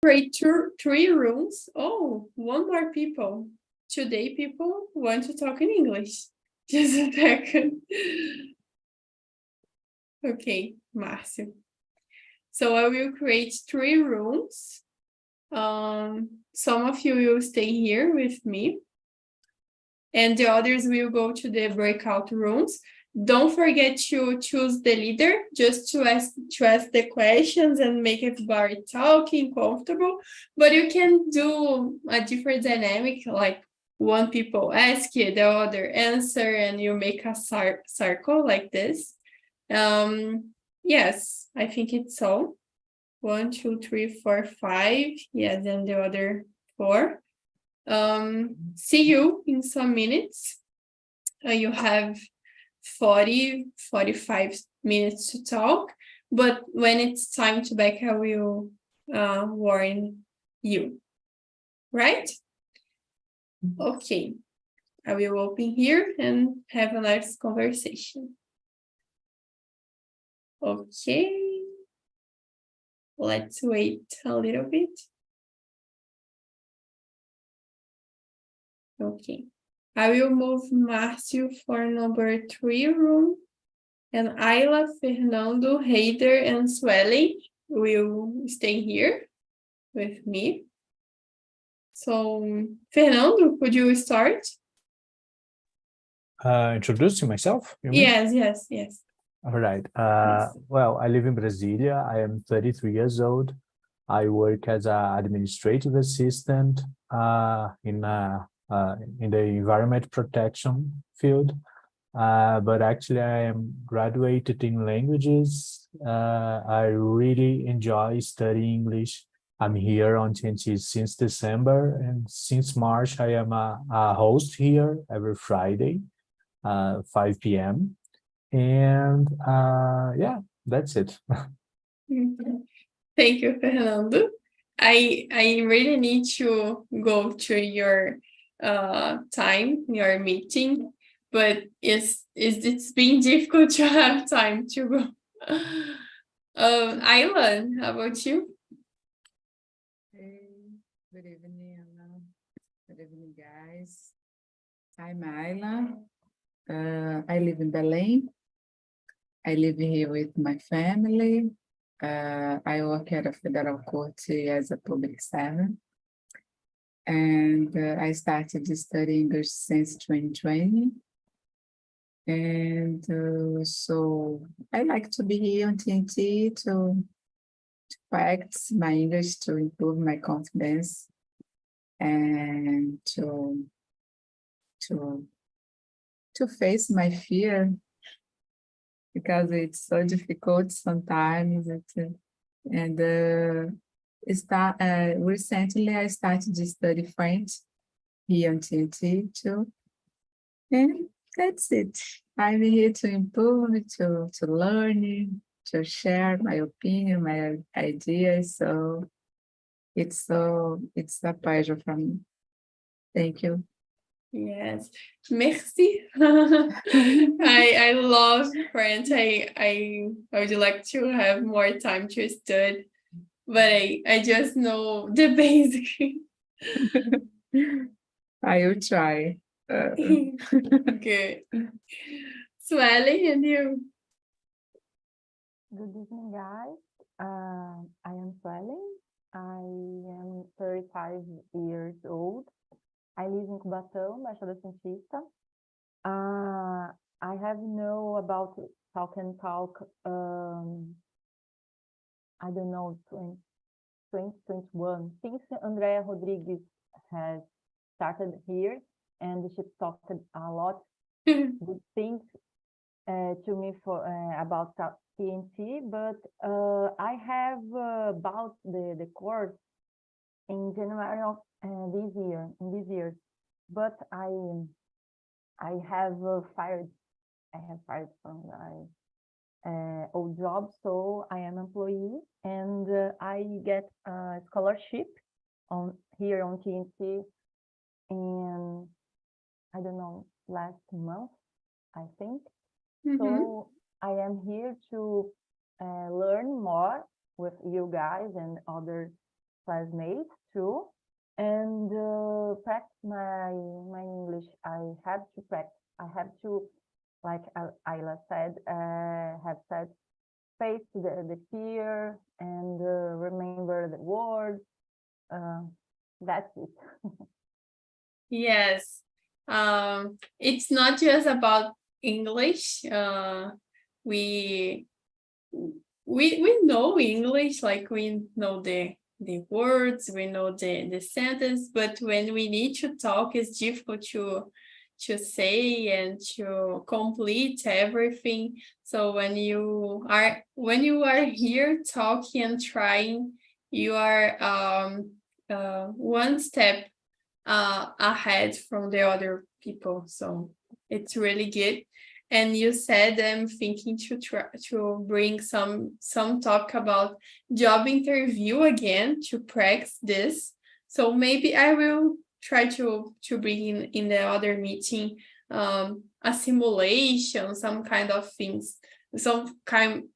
create three rooms. Oh, one more people. Today people want to talk in English. Just a second. Okay, Márcio. So I will create 3 rooms. Some of you will stay here with me, and the others will go to the breakout rooms. Don't forget to choose the leader just to ask the questions and make everybody talking comfortable. But you can do a different dynamic, like one people ask you, the other answer, and you make a circle like this. Yes, I think it's all. 1, 2, 3, 4, 5. Yes, and the other 4. See you in some minutes. You have 45 minutes to talk, but when it's time to back, I will warn you, right? Okay, I will open here and have a nice conversation. Okay, let's wait a little bit. Okay, I will move Márcio for number 3 room, and Ayla, Fernando, Heider, and Sueli will stay here with me. So, Fernando, could you start? Introducing myself? You mean? Yes. All right. Well, I live in Brasilia. I am 33 years old. I work as an administrative assistant in the environment protection field. But actually, I am graduated in languages. I really enjoy studying English. I'm here on TNT since December, and since March, I am a host here every Friday, 5 p.m. And yeah, that's it. Thank you, Fernando. I really need to go to your your meeting, but it's been difficult to have time to go. Ayla, how about you? Hey, good evening, Anna. Good evening, guys. I'm Ayla. I live in Belém. I live here with my family. I work at a federal court as a public servant. And I started to study English since 2020. And so I like to be here on TNT to practice my English, to improve my confidence, and to face my fear, because it's so difficult sometimes. Recently I started to study French here on TNT too, and that's it. I'm here to improve, to learn, to share my opinion, my ideas. So it's a pleasure for me. Thank you. Yes, merci. I love French. I would like to have more time to study, but I just know the basic. I will try. Good. Sueli, and you? Good evening, guys. I am Sueli. I am 35 years old. I live in Cubatão, Baixada Santista. I have know about TALKNTALK, I don't know, 2021. Since Andrea Rodrigues has started here, and she talked a lot good things to me about TNT, but I have bought the course in January of this year, but I have fired from my old job, so I am employee, and I get a scholarship here on TNT in, I don't know, last month, I think. So I am here to learn more with you guys and other classmates too, and practice my English. I have to practice. I have to, like Ayla said, have said, face the fear and remember the words. That's it. Yes. It's not just about English. We know English, like we know the words, we know the sentence, but when we need to talk, it's difficult to say and to complete everything. So when you are here talking and trying, you are one step ahead from the other people. So it's really good. And you said I'm thinking to try to bring some talk about job interview again to practice this. So maybe I will try to bring in the other meeting a simulation, some kind of things, some kind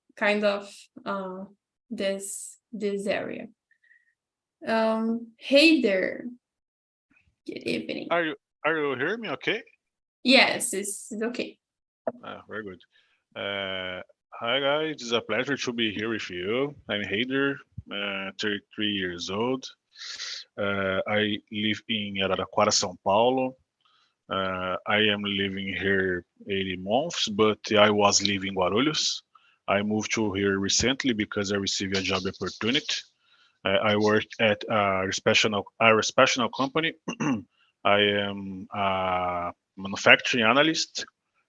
of this area. Hey there. Good evening. Are you hearing me okay? Yes, it's okay. Very good. Hi guys, it's a pleasure to be here with you. I'm Heider, 33 years old. I live in Araraquara, São Paulo. I am living here 80 months, but I was living in Guarulhos. I moved to here recently because I received a job opportunity. I work at a aerospace company. I am a manufacturing analyst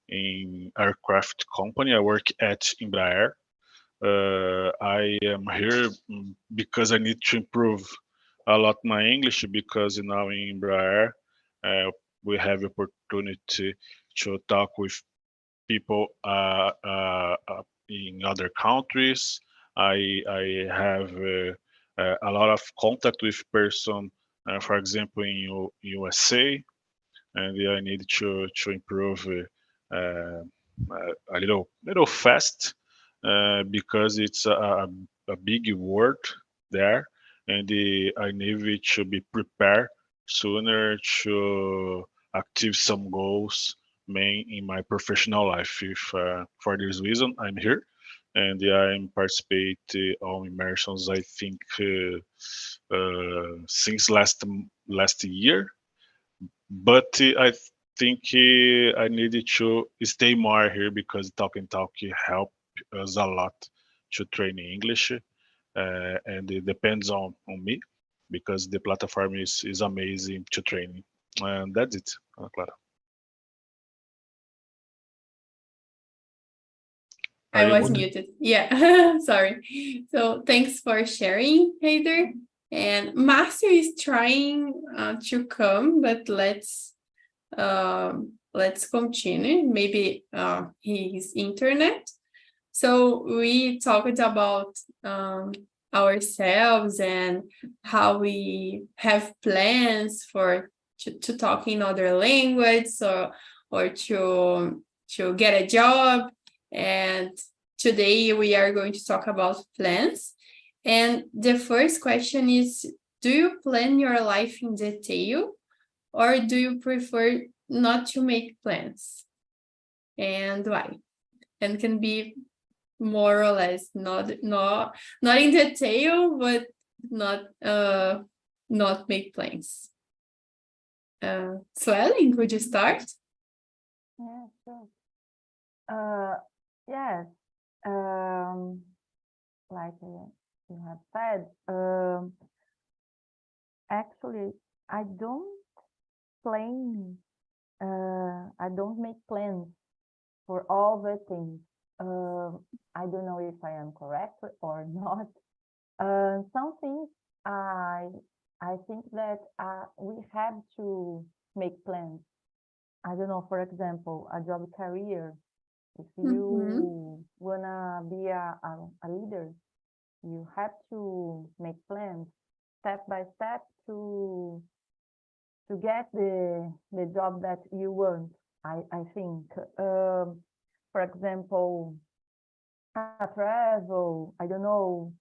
in aircraft company. I work at Embraer. I am here because I need to improve a lot my English because now in Embraer we have opportunity to talk with people in other countries. I have a lot of contact with person, for example, in USA, and I need to improve a little fast because it's a big word there, and I need to be prepared sooner to achieve some goals main in my professional life. If for this reason I'm here, and I'm participate on immersions. I think since last year, but I think I needed to stay more here because TALK help us a lot to train English, and it depends on me because the platform is amazing to train. And that's it, Clara. I was muted. Yeah, sorry. So thanks for sharing, Heider. And Marcio is trying to come, but let's continue. Maybe his internet. So we talked about ourselves and how we have plans to talk in other language or to get a job. And today we are going to talk about plans. And the first question is, do you plan your life in detail or do you prefer not to make plans? And why? And can be more or less not in detail, but not make plans. Suelen, could you start? Yeah, sure. Yes, like you have said, actually, I don't make plans for all the things. I don't know if I am correct or not. Some things I think that we have to make plans. I don't know, for example, a job career. If you wanna be a leader, you have to make plans step by step to get the job that you want. I think, for example, travel. I don't know.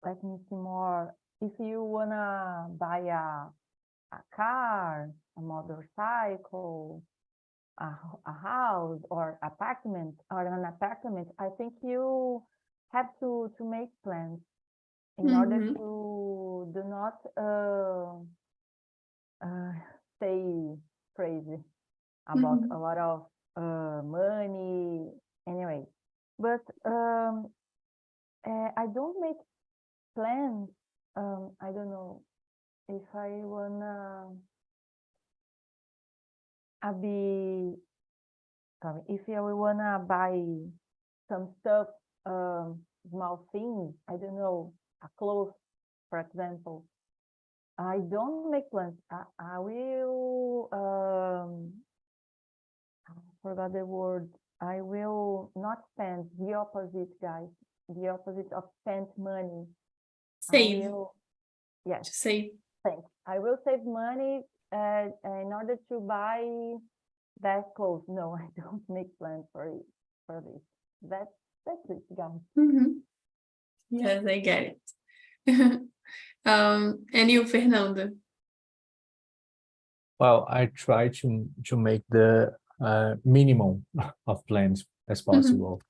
let me see more. If you wanna buy a car, a motorcycle, a house or apartment or an apartment, I think you have to make plans in order Mhm. to do not stay crazy about a lot of money anyway. But I don't make plans. I don't know if I wanna if I wanna buy some stuff, small things, I don't know, a clothes, for example. I don't make plans. I will, I forgot the word. I will not spend the opposite, guys. The opposite of spend money. Save. I will, yes, To save. thanks. I will save money in order to buy that clothes. No, I don't make plans for this. That's it, guys. Mhm. Yes, I get it. And you, Fernando? Well, I try to make the minimum of plans as possible,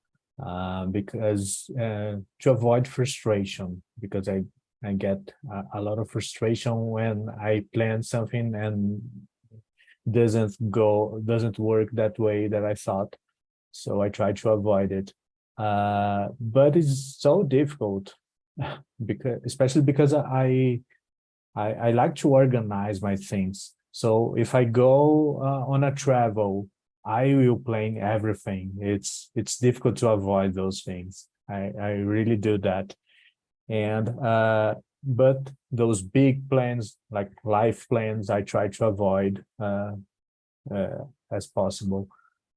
because to avoid frustration, because I get a lot of frustration when I plan something and doesn't work that way that I thought. So I try to avoid it. But it's so difficult because especially because I like to organize my things. So if I go on a travel, I will plan everything. It's difficult to avoid those things. I really do that. And but those big plans, like life plans, I try to avoid as possible.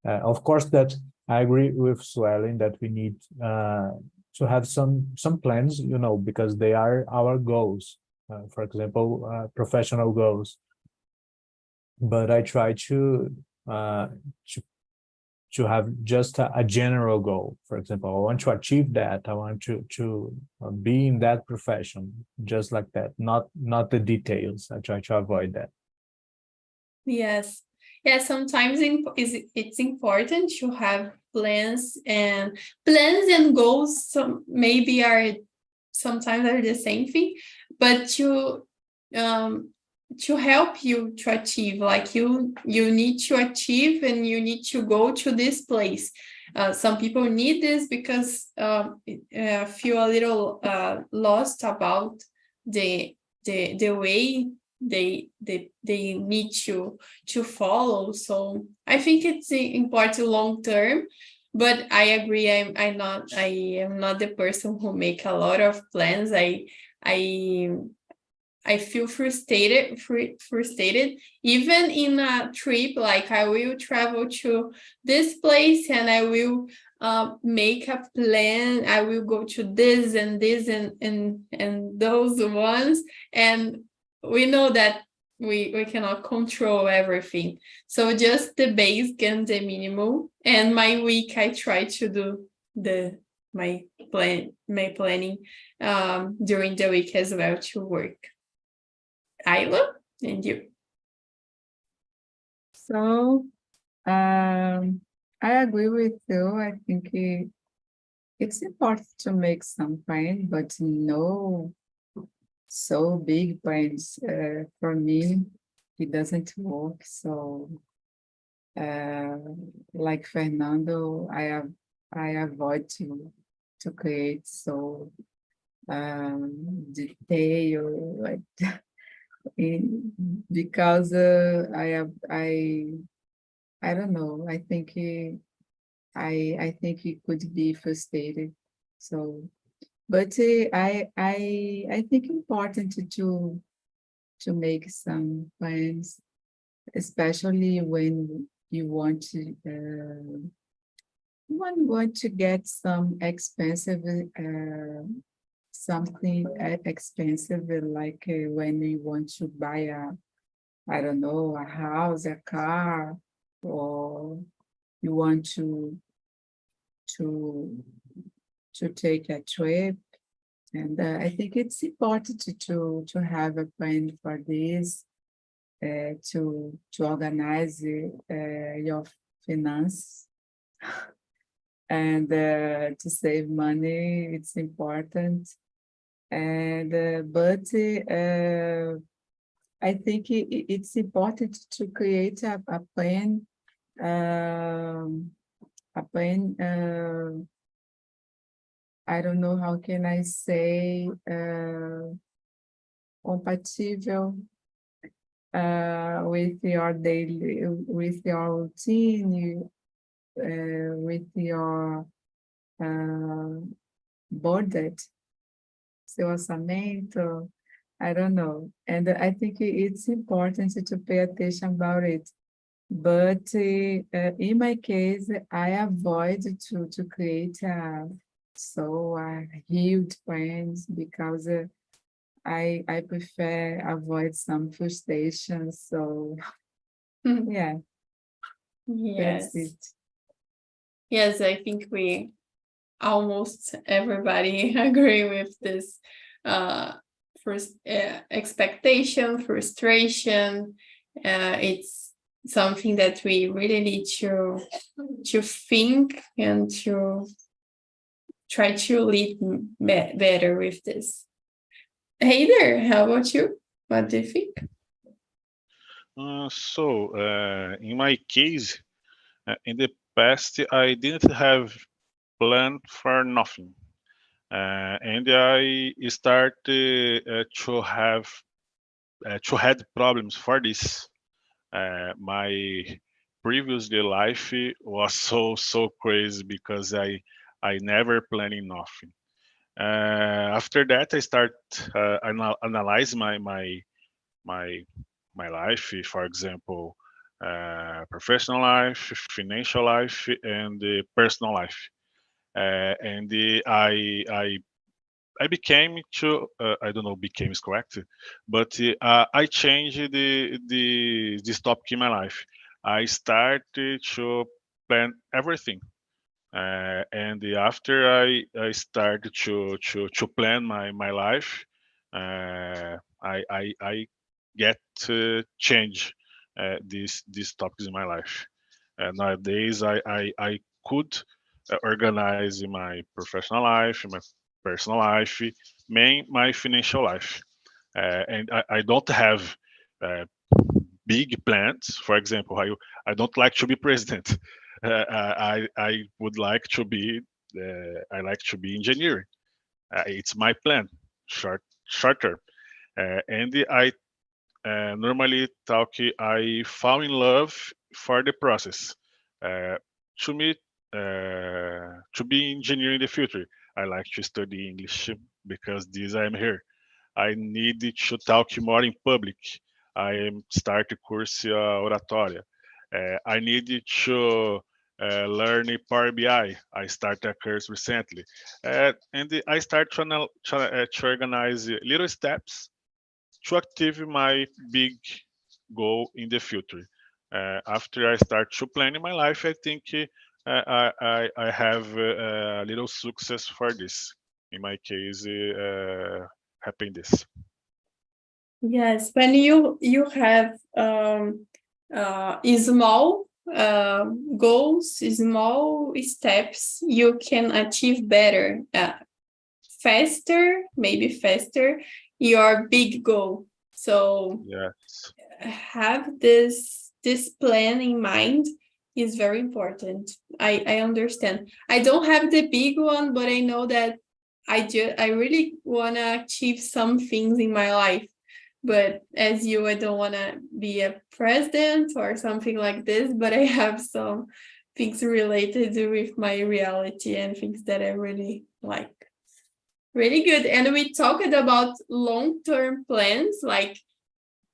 Of course, that I agree with Swelling that we need to have some plans, because they are our goals. For example, professional goals. But I try uh, to to have just a general goal. For example, I want to achieve that. I want to be in that profession, just like that. Not the details. I try to avoid that. Yes. Yeah, sometimes it's important to have plans and goals. Some maybe are sometimes are the same thing, but to help you to achieve, like you need to achieve and you need to go to this place. Some people need this because feel a little lost about the way they need to follow. So I think it's important long term, but I agree, I am not the person who make a lot of plans. I feel frustrated even in a trip. Like I will travel to this place and I will make a plan. I will go to this and this and those ones, and we know that we cannot control everything. So just the basic and the minimum. And my week, I try to do my planning during the week as well to work. Ayla, and you. So, I agree with you. I think it's important to make some plans, but no so big plans. For me, it doesn't work. So, like Fernando, I avoid to create so detail like because I don't know. I think I think it could be frustrated. So, but I think important to make some plans, especially when you want to want to get some expensive something expensive, like when you want to buy I don't know, a house, a car, or you want to to take a trip. And I think it's important to have a plan for this, to organize your finance and to save money. It's important. And but I think it's important to create a plan. A plan. I don't know how can I say compatible with your daily, with your routine, with your budget, seu orçamento. I don't know, and I think it's important to pay attention about it. But in my case, I avoid to create so huge plans because I prefer avoid some frustration. So yeah, Yes. that's it. Yes, I think we almost everybody agree with this first expectation, frustration. It's something that we really need to think and to try to lead better with this. Hey there, how about you? What do you think? In my case, in the past, I didn't have plan for nothing. And I started to had problems for this. My previous life was so crazy because I never planning nothing. After that, I start analyze my life, for example, professional life, financial life, and personal life. And I became to I don't know became is correct, but I changed this topic in my life. I started to plan everything, and after I started to plan my life, I get to change these topics in my life. Nowadays, I could organize my professional life, my personal life, my financial life, and I don't have big plans. For example, I don't like to be president. I would like to be I like to be engineering. It's my plan, short term, and I normally talk. I fall in love for the process. To me, to be engineer in the future, I like to study English because this I am here. I need to talk more in public. I am start a course oratória. I need to learn Power BI. I start a course recently, and I start to organize little steps to achieve my big goal in the future. After I start to plan in my life, I think I have a little success for this. In my case, happened this. Yes, when you have small goals, small steps, you can achieve better, faster your big goal. So Yes. have this plan in mind is very important. I understand. I don't have the big one, but I know that I really want to achieve some things in my life. But as you, I don't want to be a president or something like this, but I have some things related with my reality and things that I really like. Really good. And we talked about long-term plans, like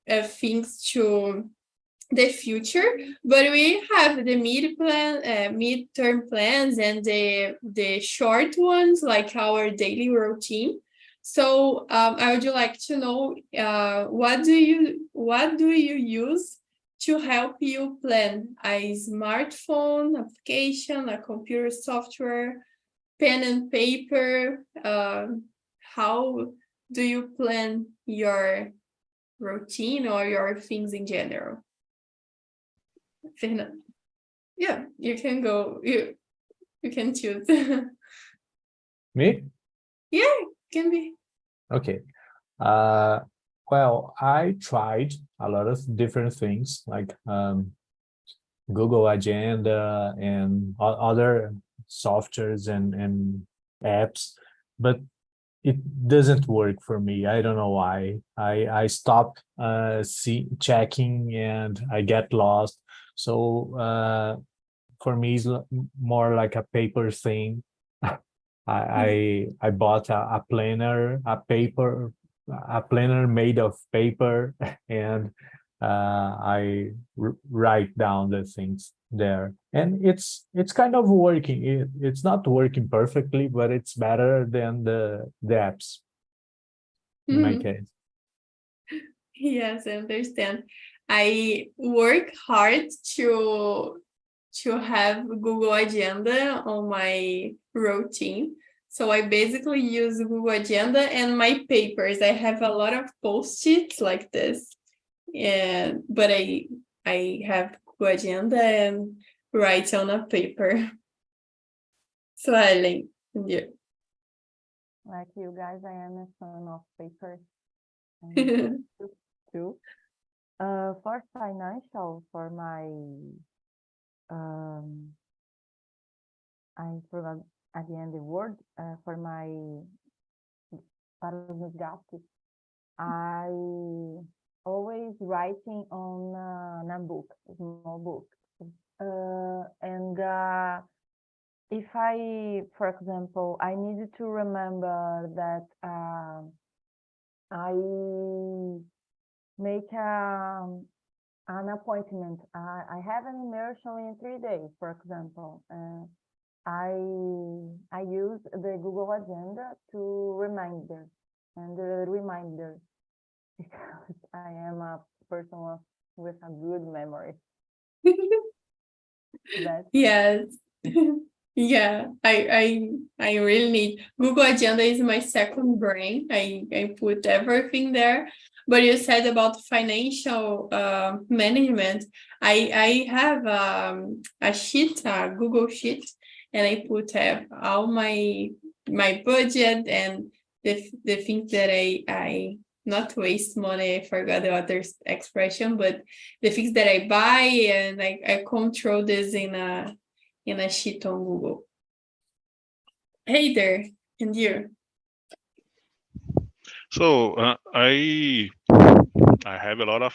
things to the future, but we have the mid-term plans and the short ones, like our daily routine. So I would like to know what do you use to help you plan? A smartphone application, a computer software, pen and paper? how do you plan your routine or your things in general? Fernando. Yeah, you can go. You can choose. Me? Yeah, can be. Okay. Well, I tried a lot of different things like Google Agenda and other softwares and apps, but it doesn't work for me. I don't know why. I stop checking and I get lost. So for me, it's more like a paper thing. I bought a planner, a planner made of paper, and I write down the things there, and it's kind of working. It's not working perfectly, but it's better than the apps in my Mhm. case. Yes, I understand. I work hard to have Google Agenda on my routine. So I basically use Google Agenda and my papers. I have a lot of post-its like this, but I have Google Agenda and write on a paper. So Ellen, yeah. Like you guys, I am a fan of paper and too. For financial, for my I forgot at the end the word, for my para os meus gastos, I always writing on a book, a small book. And if I, for example, I needed to remember that I make an appointment. I have an immersion in 3 days, for example. I use the Google Agenda to reminder because I am a person with a good memory. Yes. Yeah, I really need Google Agenda is my second brain. I put everything there. But you said about financial management. I have a sheet, a Google sheet, and I put all my budget and the things that I not waste money. I forgot the other expression, but the things that I buy, and I control this in a sheet on Google. Hey there, and you? So I have a lot of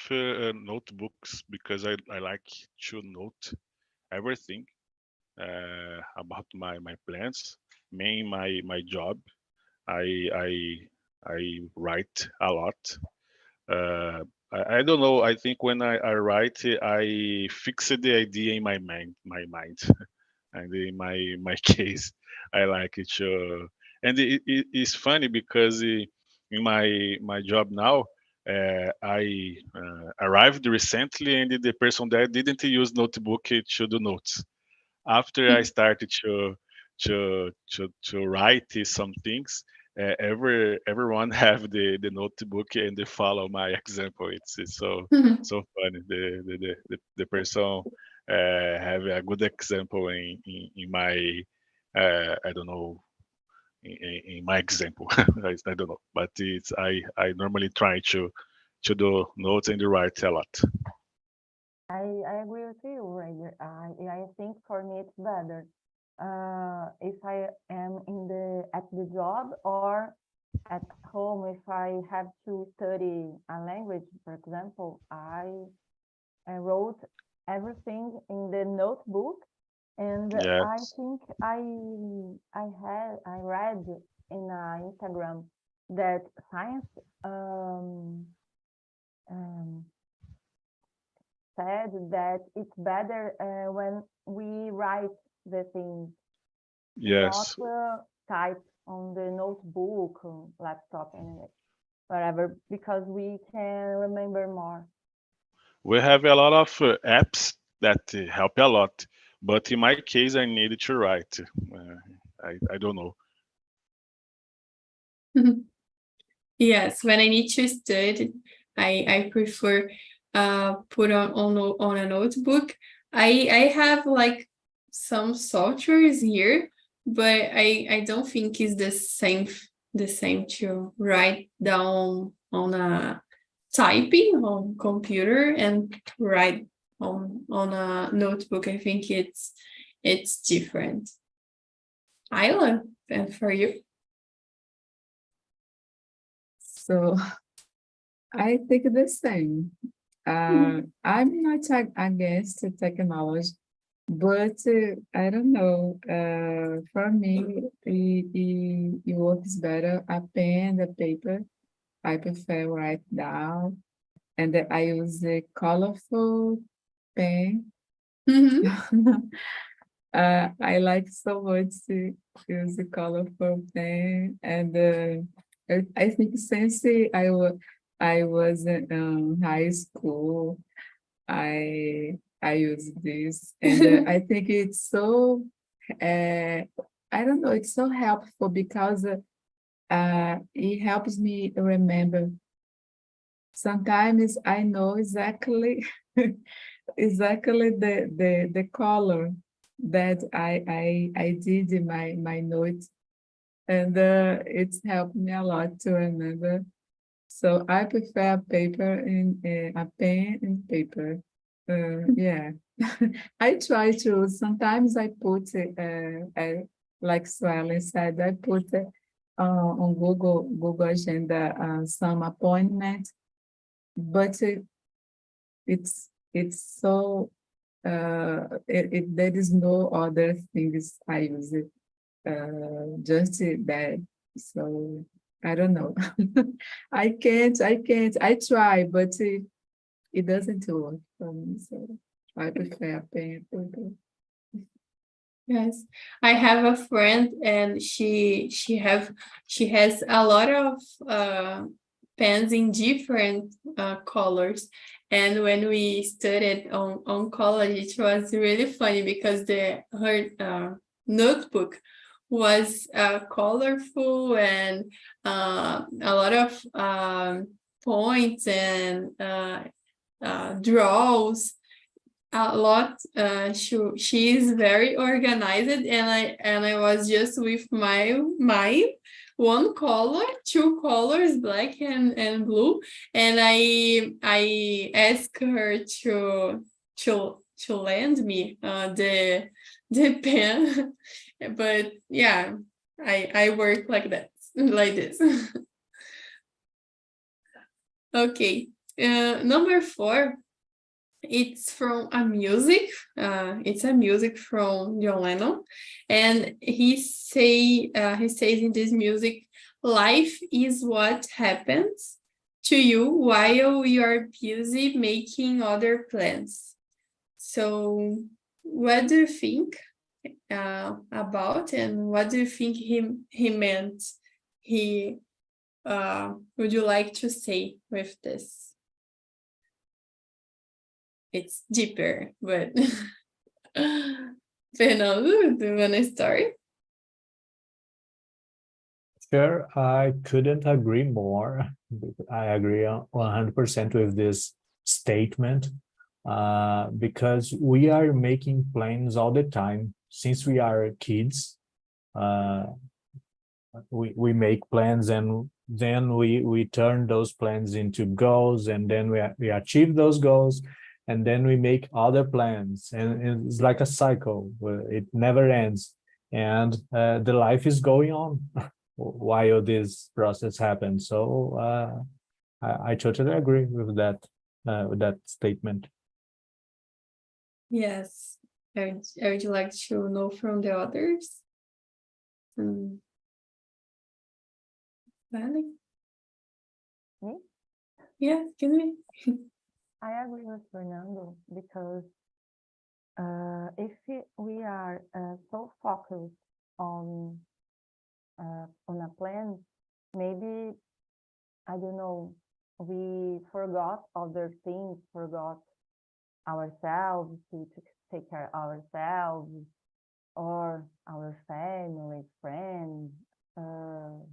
notebooks because I like to note everything about my plans, mainly my job. I write a lot. I don't know. I think when I write, I fix the idea in my mind. And in my case, I like it. And it's funny because in my job now, I arrived recently, and the person there didn't use notebook to do notes. After I started to write some things, everyone have the notebook and they follow my example. It's so funny. The person have a good example in my I don't know in my example. I don't know, but I normally try to do notes and write a lot. I agree with you, Rager. I think for me it's better if I am at the job or at home. If I have to study a language, for example, I wrote everything in the notebook, and I Yes. think I read in Instagram that science said that it's better when we write the things, not Yes. type on the notebook, laptop, and whatever, because we can remember more. We have a lot of apps that help a lot, but in my case, I needed to write. I don't know. Yes, when I need to study, I prefer put on a notebook. I have like some softwares here, but I don't think it's the same to write down on a typing on computer and write on a notebook. I think it's different. Ayla, and for you? So I think the same. I'm not against the technology, but I don't know. For me, it works better a pen, a paper. I prefer write down, and I use a colorful pen. Mhm. I like so much to use the colorful pen, and I think since I was in high school, I use this, and I think it's so I don't know, it's so helpful because it helps me remember. Sometimes I know exactly exactly the color that I did in my notes, and it's helped me a lot to remember. So I prefer paper and a pen and paper. Yeah, I try to. Sometimes I put like Swellen said, I put on Google Agenda some appointment, but it's so there is no other things I use it just that. So I don't know. I can't. I try, but it doesn't work for me. So I prefer pen and paper. Yes, I have a friend, and she has a lot of pens in different colors. And when we studied on college, it was really funny because her notebook was colorful, and a lot of points and draws a lot. She is very organized, and I was just with my one color, two colors, black and blue, and I asked her to lend me the pen. But yeah, I work like that, like this. Okay, number 4. It's from a music. It's a music from John Lennon, and he says in this music, "Life is what happens to you while you are busy making other plans." So, what do you think about, and what do you think he meant? He would you like to say with this? It's deeper, but Fernando, do you want to start? Sure, I couldn't agree more. I agree 100% with this statement, because we are making plans all the time since we are kids. We make plans, and then we turn those plans into goals, and then we achieve those goals, and then we make other plans, and it's like a cycle where it never ends, and the life is going on while this process happens. So I totally agree with that statement. Yes, I would like to know from the others. Vale. Me? Yeah, can we? I agree with Fernando because if we are so focused on a plan, maybe, I don't know, we forgot other things, forgot ourselves to take care of ourselves, or our family, friends,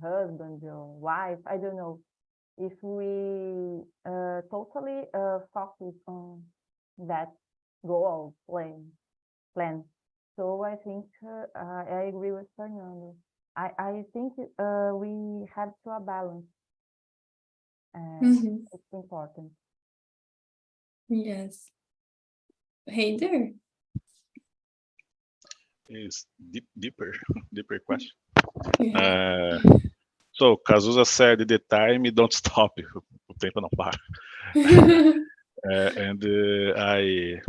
husband or wife, I don't know. if we totally focus on that goal plan. So I think I agree with Fernando. I think we have to a balance. Mhm. It's important. Yes. Hey there. Is deeper deeper question. Yeah. So Cazuza said the time don't stop. O tempo não para. And I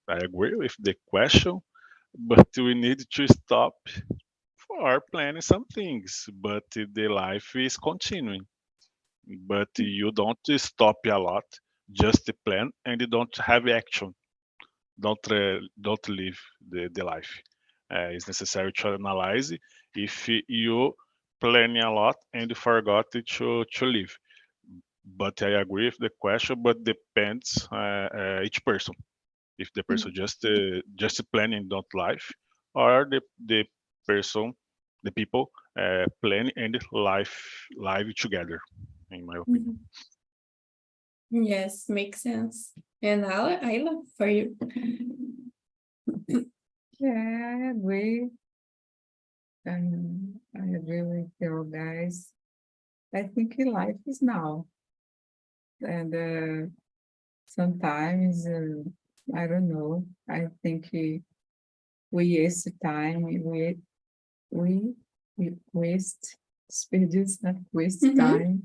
agree with the question, but we need to stop for planning some things. But the life is continuing. But you don't stop a lot, just plan and you don't have action. Don't live the life. It's necessary to analyze if you planning a lot and you forgot to live. But I agree with the question, but depends each person. If the person just planning don't life, or the person, the people plan and live together. In my opinion. Yes, makes sense. And Ayla, for you. Yeah, I agree. I agree with you guys. I think life is now. And sometimes, I don't know, I think we waste time, we waste, desperdício, not waste time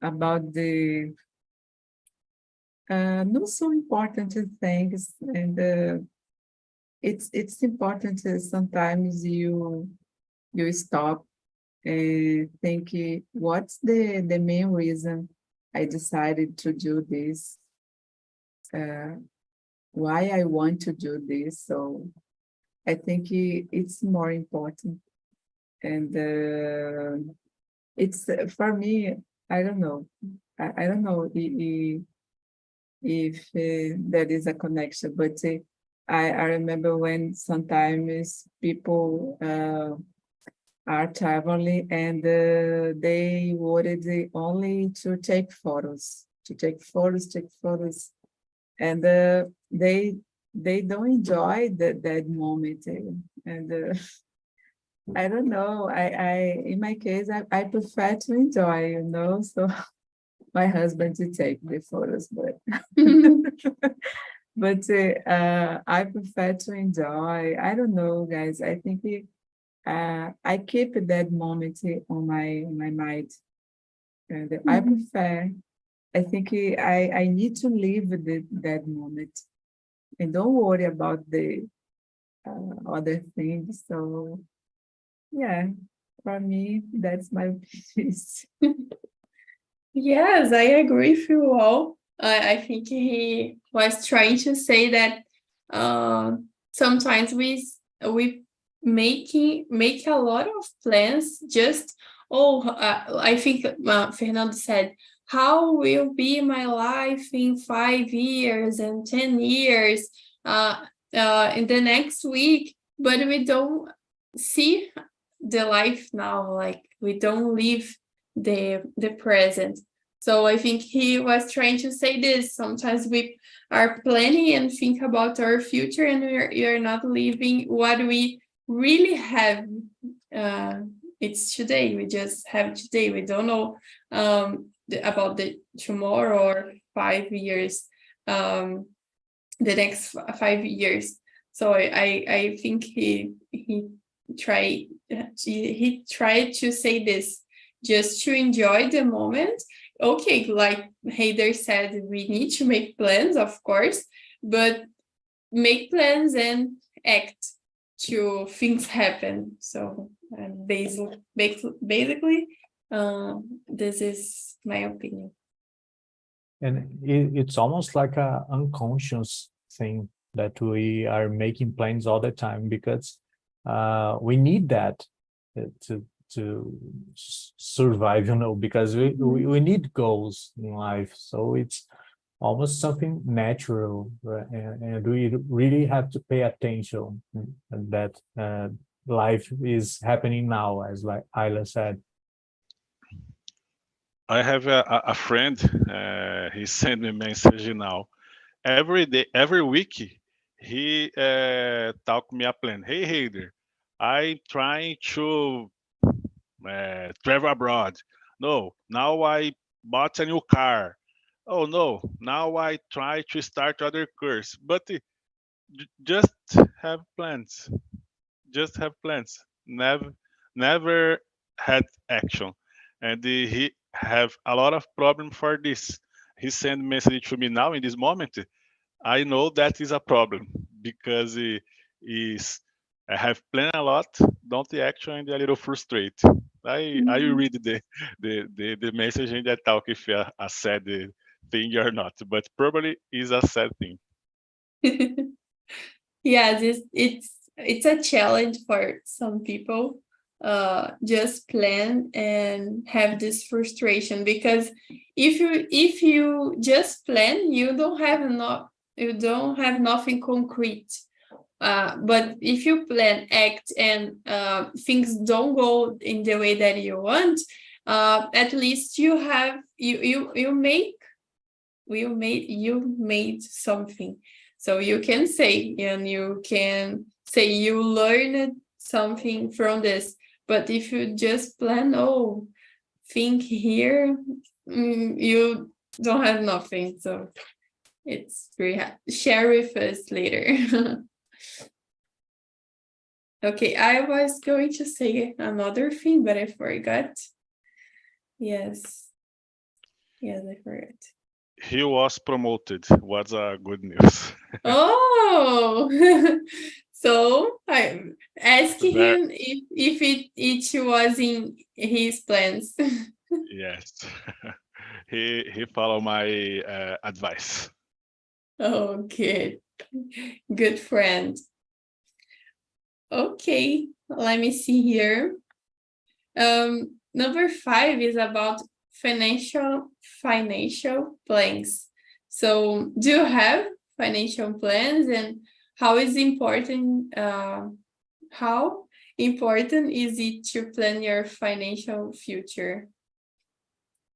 about the not so important things, and it's important sometimes you stop and think what's the main reason I decided to do this, why I want to do this. So I think it's more important, and it's for me. I don't know. I don't know if there is a connection, but I remember when sometimes people are traveling and they wanted only to take photos, and they don't enjoy that moment, and I don't know. I in my case, I prefer to enjoy, so my husband to take the photos, but but I prefer to enjoy. I don't know, guys. I think I keep that moment on my mind, and I prefer. I think I need to live that moment and don't worry about the other things. So yeah, for me, that's my piece. Yes, I agree with you all. I think he was trying to say that sometimes we make a lot of plans. Just I think Fernando said, "How will be my life in 5 years and 10 years in the next week?" But we don't see the life now. Like we don't live the present. So I think he was trying to say this. Sometimes we are planning and think about our future, and we are not living what we really have. It's today. We just have today. We don't know about the tomorrow or 5 years, the next 5 years. So I think he tried to say this, just to enjoy the moment. Okay, like Heider said, we need to make plans, of course, but make plans and act to things happen. So basically, this is my opinion. And it's almost like a unconscious thing that we are making plans all the time, because we need that to survive, because we need goals in life. So it's almost something natural, and we really have to pay attention that life is happening now, as like Ayla said. I have a friend. He sent me a message now. Every day, every week, he talk me a plan. Hey, Heider, I'm trying to travel abroad. No, now I bought a new car. Oh no, now I try to start other course. But just have plans. Just have plans. Never had action, and he have a lot of problem for this. He send message to me now in this moment. I know that is a problem because he is I have planned a lot, don't action, and a little frustrated. I read the message and I talk if a sad thing or not, but probably is a sad thing. Yeah, it's a challenge for some people. Just plan and have this frustration, because if you just plan, you don't have nothing concrete. But if you plan, act, and things don't go in the way that you want, at least you made something. So you can say, and you can say you learned something from this. But if you just plan, think here, you don't have nothing. So it's very hard. Share with us later. Okay, I was going to say another thing, but I forgot. Yes, I forgot. He was promoted. What's a good news? Oh, so I asked There- him if it was in his plans. yes, he followed my advice. Oh, good friend. Okay, let me see here. Number 5 is about financial plans. So, do you have financial plans, and how important is it to plan your financial future?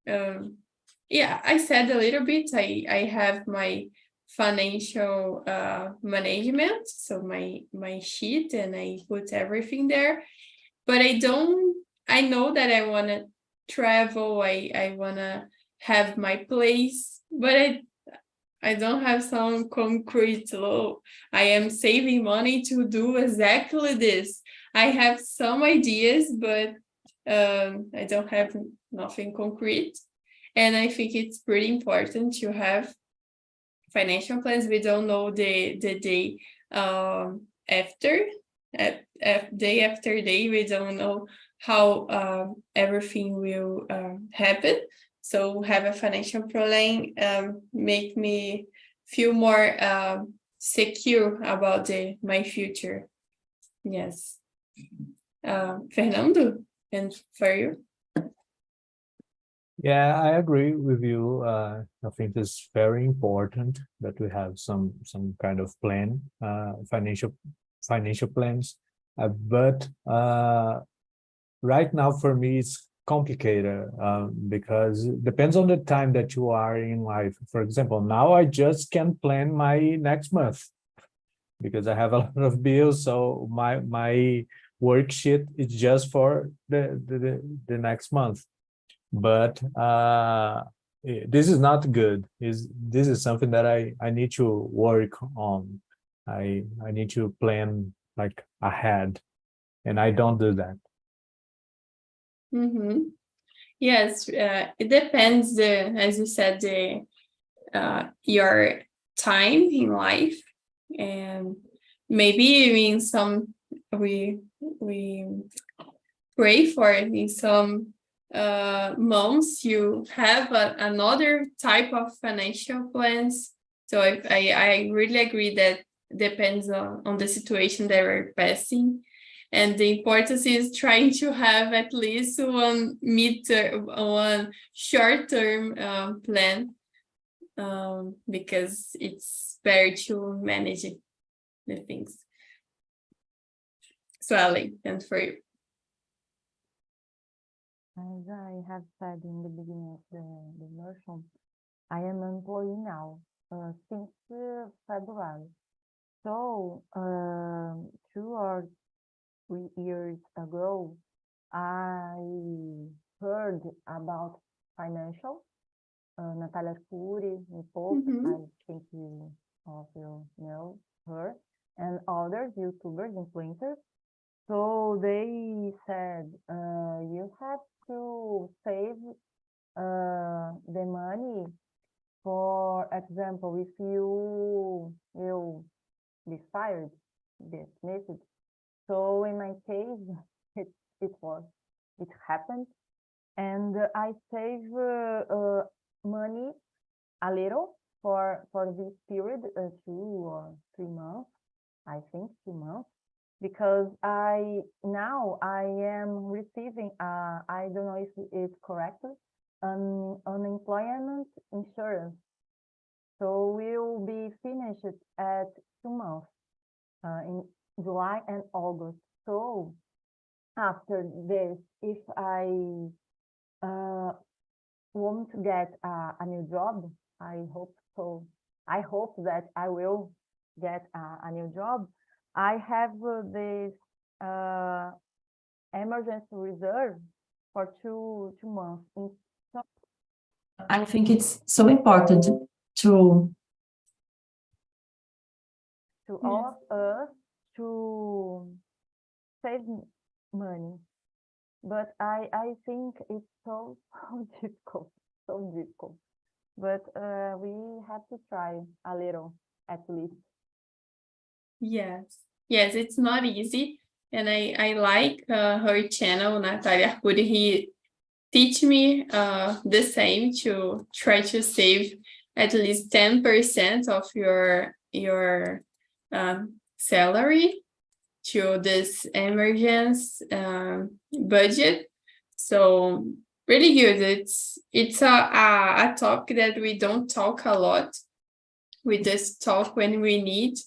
Yeah, I said a little bit. I have my financial management, so my sheet, and I put everything there. But I know that I want to travel, I want to have my place, but I don't have some concrete law. I am saving money to do exactly this. I have some ideas, but I don't have nothing concrete. And I think it's pretty important to have financial plans. We don't know the day after. Day after day, we don't know how everything will happen. So have a financial plan make me feel more secure about my future. Yes. Fernando, and for you? Yeah, I agree with you. I think it's very important that we have some kind of plan, financial plans. But right now for me it's complicated because it depends on the time that you are in life. For example, now I just can't plan my next month because I have a lot of bills. So my worksheet is just for the next month. But this is not good. This is something that I need to work on. I need to plan like ahead, and I don't do that. Yes, it depends. As you said, your time in life, and maybe in some we pray for in some months you have another type of financial plans. So I really agree that depends on the situation that we're passing. And the importance is trying to have at least one short-term plan, because it's better to manage the things. So Ali, and for you. As I have said in the beginning of the immersion, I am an employee now since February. So 2 or 3 years ago, I heard about financial. Natalia Arcuri, Nipote, I think you all know her, and other YouTubers, influencers. So they said, you have to save the money. For example, if you will be fired, dismissed. So in my case, it happened, and I save money a little for this period, 2 or 3 months, I think 2 months, because I am receiving I don't know if it's correct, unemployment insurance. So we'll be finished at 2 months in July and August. So after this, if I want to get a new job, I hope so. I hope that I will get a new job. I have this emergency reserve for 2 months. So I think it's so important to all of us to save money. But I think it's so difficult. But we have to try a little, at least. Yes, it's not easy, and I like her channel, Natalia Arcuri. He teach me the same, to try to save at least 10% of your salary to this emergency budget. So really good. It's a topic that we don't talk a lot. We just talk when we need.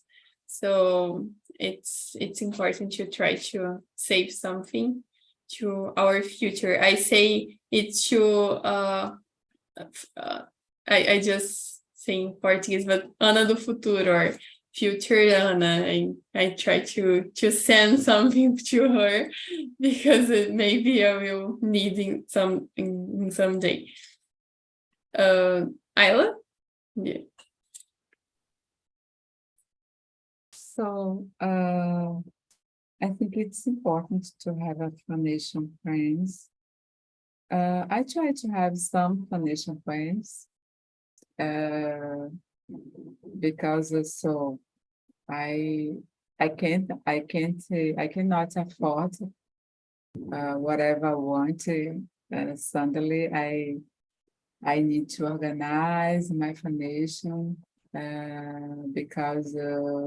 So it's important to try to save something to our future. I say it's to I just say in Portuguese, but Ana do futuro, or future Ana. I try to send something to her, because maybe I will need in someday. Ayla? Yeah. So I think it's important to have a foundation friends. I try to have some foundation friends because so I cannot afford whatever I want. Suddenly I need to organize my foundation because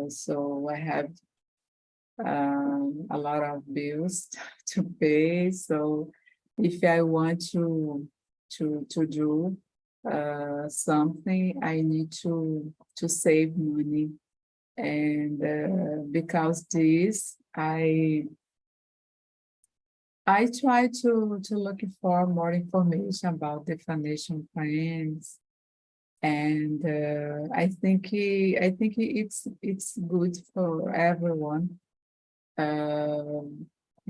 so I have a lot of bills to pay. So if I want to do something, I need to save money, and because this I try to look for more information about the foundation plans, and I think it's good for everyone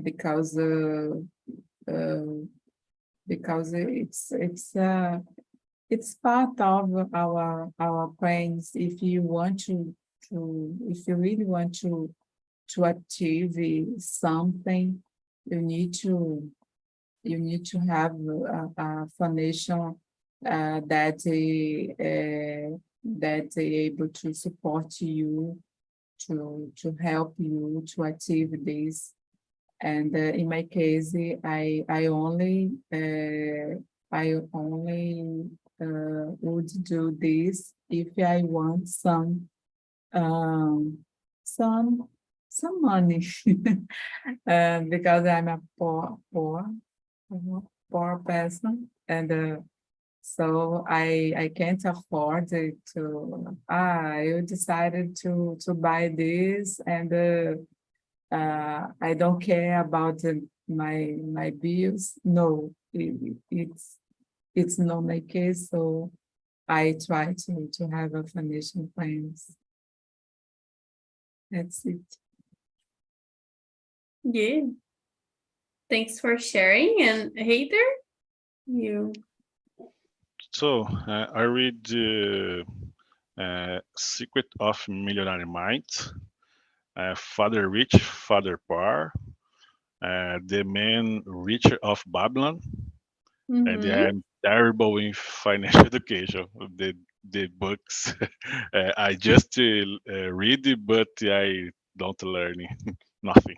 because it's part of our plans. If you want if you really want to achieve something, you need to have a foundation that able to support you, to help you to achieve this. And in my case, I only would do this if I want some money because I'm a poor person, and so I can't afford to. I decided to buy this, and I don't care about my bills. No, it's not my case, so I try to have a financial plans. That's it. Good. Thanks for sharing. And Heather, you. So I read Secret of Millionaire Minds, Father Rich, Father Poor, The Man Richer of Babylon, and Mhm. I'm terrible in financial education. The books I just read, but I don't learn nothing.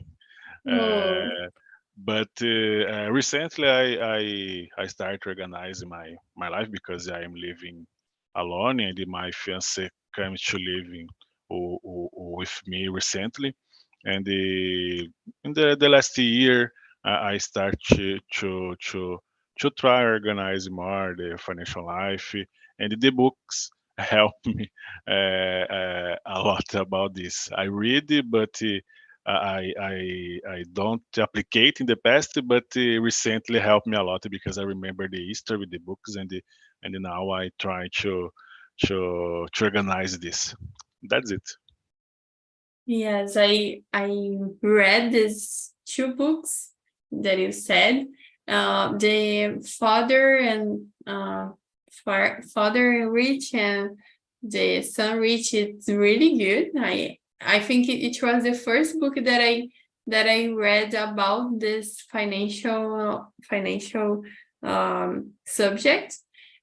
Oh, But recently, I started organizing my life because I am living alone, and my fiance came to living with me recently. And in the last year, I start to try organize more the financial life, and the books help me a lot about this. I read, but I don't applicate in the past, but recently helped me a lot because I remember the history with the books, and now I try to organize this. That's it. yes, I read these two books that you said. The Father and Father Rich and the Son Rich. It's really good. I think it was the first book that I read about this financial subject,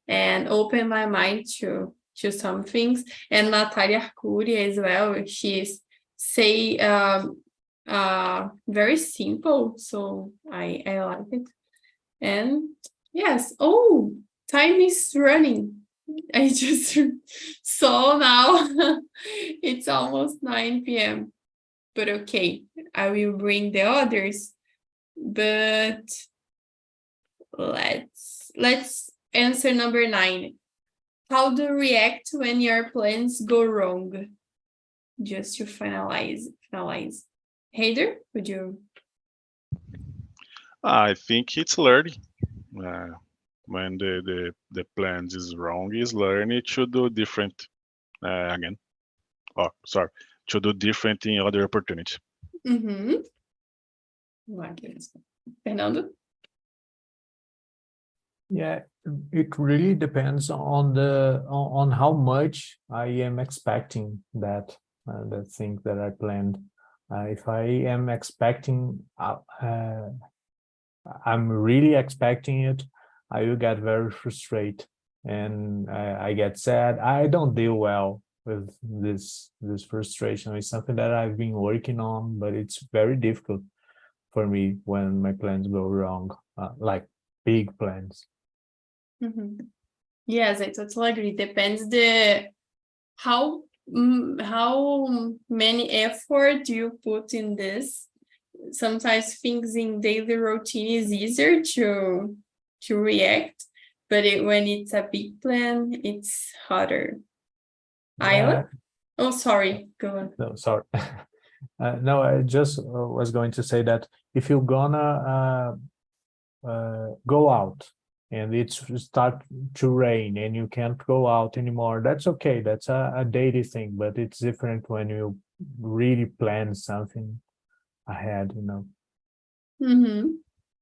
and opened my mind to some things. And Natalia Arcuri as well. She's say very simple, so I like it. And yes, oh, time is running. I just saw now it's almost 9 p.m. But okay, I will bring the others. But let's answer number 9. How do you react when your plans go wrong? Just to finalize. Heider, would you? I think it's learning. When the plans is wrong, is learning to do different again. Oh, sorry, to do different in other opportunities. Mm-hmm. Fernando? Yeah, it really depends on on how much I am expecting that the thing that I planned. If I am expecting, I'm really expecting it, I will get very frustrated and I get sad. I don't deal well with this frustration. It's something that I've been working on, but it's very difficult for me when my plans go wrong, like big plans. Mm-hmm. Yes, I totally agree. Depends how many effort you put in this. Sometimes things in daily routine is easier to react, but when it's a big plan, it's harder. Ayla? Oh, sorry. Go on. No, sorry. No, I just was going to say that if you're gonna go out and it's start to rain and you can't go out anymore, that's okay. That's a daily thing, but it's different when you really plan something ahead, you know. Mm-hmm.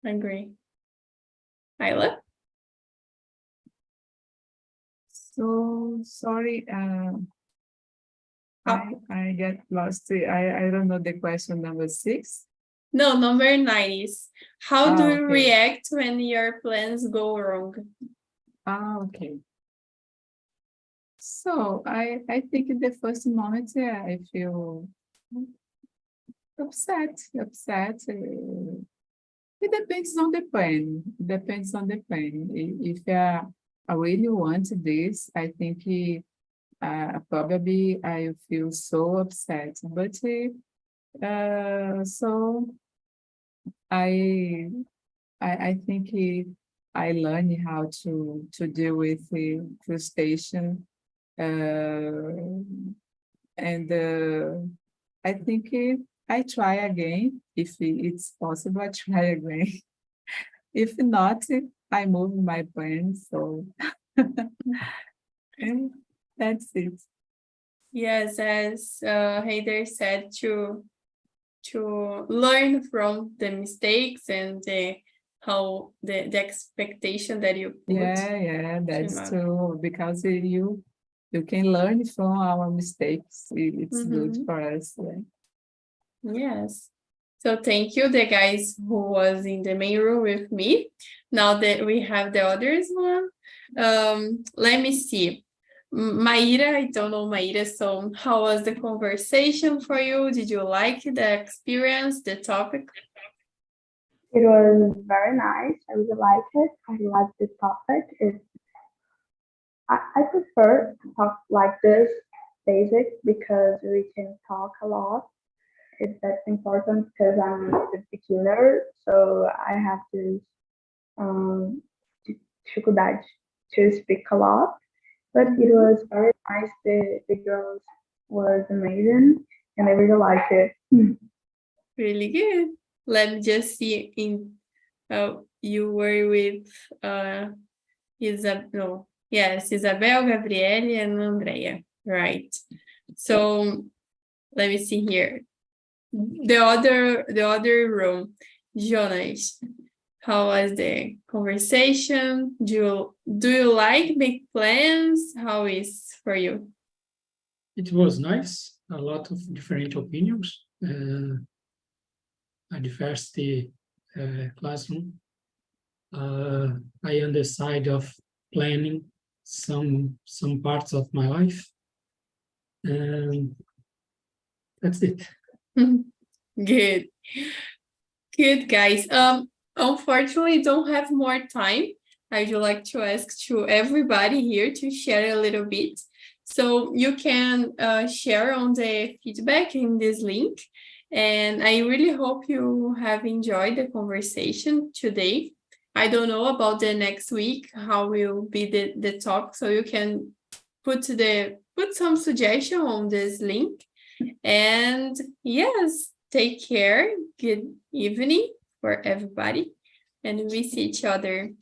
I agree. Ayla? So sorry, I get lost. I don't know the question number 6. No, number 9 is how do you Okay. react when your plans go wrong? Okay. So I think in the first moment, I feel upset. It depends on the plan. If I really want this, I think probably I feel so upset. But so I think I learned how to deal with the frustration, and I think I try again if it's possible. I try again. If not, I moved my plans, so and that's it. Yes, as Heider said, to learn from the mistakes and how the expectation that you put. Yeah, that's Shima. true. Because you can learn from our mistakes. It's good Mhm. for us. Yeah. Yes. So thank you, the guys who was in the main room with me. Now that we have the others one, let me see. Maíra, I don't know Maíra, so how was the conversation for you? Did you like the experience, the topic? It was very nice. I really liked it. I liked the topic. I prefer to talk like this, basic, because we can talk a lot. That's important because I'm a beginner, so I have this um, dificuldade to speak a lot. But it was very nice. The girls was amazing, and I really liked it. Really good. Let me just see you were with Isabel, Gabriele, and Andrea, right? So let me see here. The other room, Jonas. How was the conversation? Do you like make plans? How is for you? It was nice, a lot of different opinions. A diversity classroom. I on the side of planning some parts of my life. And that's it. Good. Good, guys. Unfortunately, don't have more time. I would like to ask to everybody here to share a little bit. So you can share on the feedback in this link. And I really hope you have enjoyed the conversation today. I don't know about the next week, how will be the talk. So you can put some suggestion on this link. And yes, take care. Good evening for everybody. And we see each other